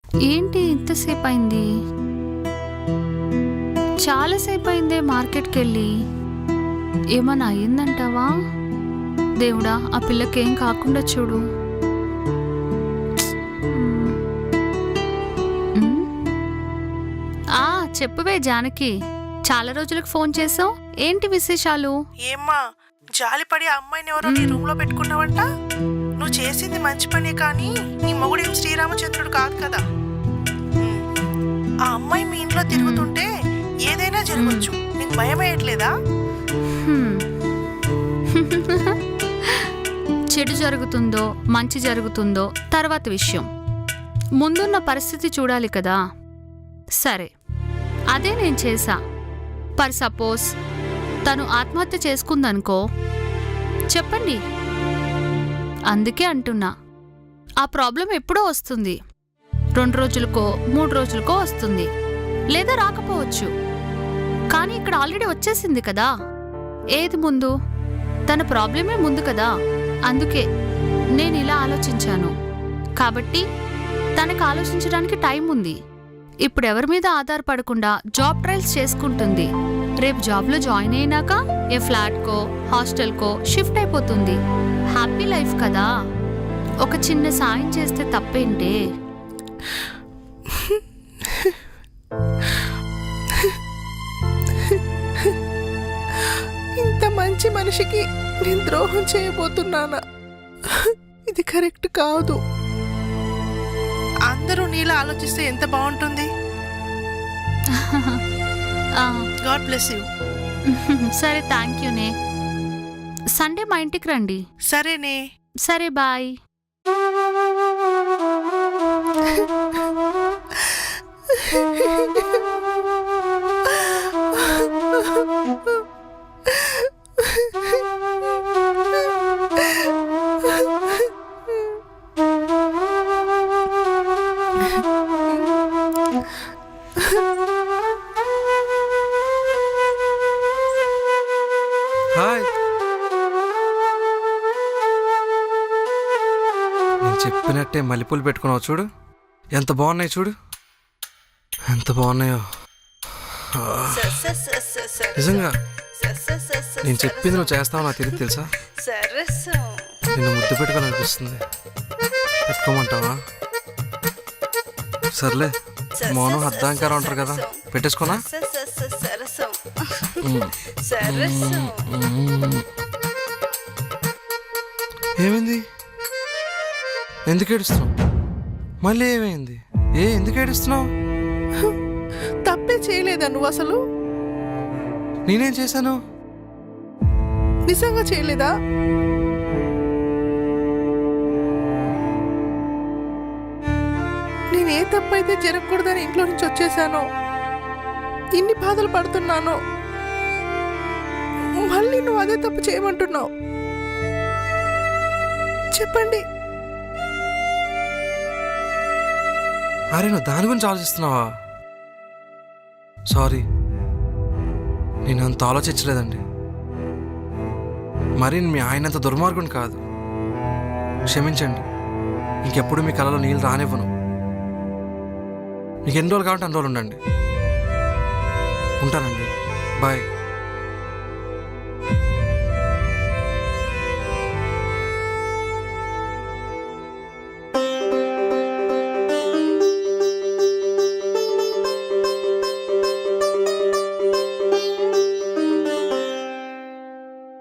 ఏంటి ఇంతసేపు అయింది? చాలాసేపు అయిందే మార్కెట్కి వెళ్ళి. ఏమన్నా అయ్యిందంటావా? దేవుడా, ఆ పిల్లకేం కాకుండా చూడు. చెప్పువే జానకి, చాలా రోజులకు ఫోన్ చేసావు. ఏంటి విశేషాలు? ఏమ్మా, జాలిపడి ఆ అమ్మాయిని ఎవరో నీ రూమ్ లో పెట్టుకున్నావంట. నువ్వు చేసింది మంచి పనే, కానీ నీ మొగుడేం శ్రీరామచంద్రుడు కాదు కదా. ఆ అమ్మాయి మీ ఇంట్లో తిరుగుతుంటే ఏదైనా జరగచ్చు. నీకు భయం వేయట్లేదా? చెడు జరుగుతుందో మంచి జరుగుతుందో తర్వాత విషయం. ముందున్న పరిస్థితి చూడాలి కదా. సరే, అదే నేను చేశా. పర్ సపోజ్ తను ఆత్మహత్య చేసుకుందనుకో, చెప్పండి. అందుకే అంటున్నా, ఆ ప్రాబ్లం ఎప్పుడో వస్తుంది. 2 రోజులకో 3 రోజులకో వస్తుంది, లేదా రాకపోవచ్చు. కానీ ఇక్కడ ఆల్రెడీ వచ్చేసింది కదా. ఏది ముందు? తన ప్రాబ్లమే ముందు కదా. అందుకే నేను ఇలా ఆలోచించాను. కాబట్టి తనకు ఆలోచించడానికి టైం ఉంది. ఇప్పుడు ఎవరి మీద ఆధారపడకుండా జాబ్ ట్రయల్స్ చేసుకుంటుంది. రేపు జాబ్లో జాయిన్ అయినాక ఏ ఫ్లాట్కో హాస్టల్కో షిఫ్ట్ అయిపోతుంది. హ్యాపీ లైఫ్ కదా. ఒక చిన్న సాయం చేస్తే తప్పేంటే? ఇంత మంచి మనిషికి నేను ద్రోహం చేయబోతున్నానా? ఇది కరెక్ట్ కాదు. అందరూ నీలా ఆలోచిస్తే ఎంత బాగుంటుంది. God bless you. సరే, థ్యాంక్ యూనే. సండే మా ఇంటికి రండి. సరేనే. సరే, బాయ్. హాయ్. నేను చెప్పినట్టే మల్లెపూలు పెట్టుకున్నావు చూడు. ఎంత బాగున్నాయి చూడు, ఎంత బాగున్నాయో. నిజంగా నేను చెప్పింది నువ్వు చేస్తావు నాకు తెలియదు తెలుసా. నిన్ను ముద్దు పెట్టుకోవాలనిపిస్తుంది. పెట్టుకోమంటావా? సర్లే, మౌనం అర్ధాంకారం అంటారు కదా, పెట్టేసుకోనా? ఏమైంది? ఎందుకు ఏడుస్తున్నావు? మళ్ళీ ఏమైంది? ఎందుకు ఏడుస్తున్నావు? తప్పే చేయలేదా నువ్వు అసలు? నేనేం చేశాను? నిజంగా చేయలేదా? నేను ఏ తప్పైతే జరగకూడదని ఇంట్లో నుంచి వచ్చేసానో, ఇన్ని బాధలు పడుతున్నాను, మళ్ళీ నువ్వు అదే తప్పు చేయమంటున్నావు. చెప్పండి. అరే, నువ్వు దాని గురించి ఆలోచిస్తున్నావా? సారీ, నేను అంత ఆలోచించలేదండి. మరి మీ ఆయనంత దుర్మార్గుని కాదు. క్షమించండి. ఇంకెప్పుడు మీ కళలో నీళ్ళు రానివ్వను. మీకు ఎన్ని రోజులు కావాలంటే అన్ని రోజులు ఉండండి. ఉంటానండి. బాయ్.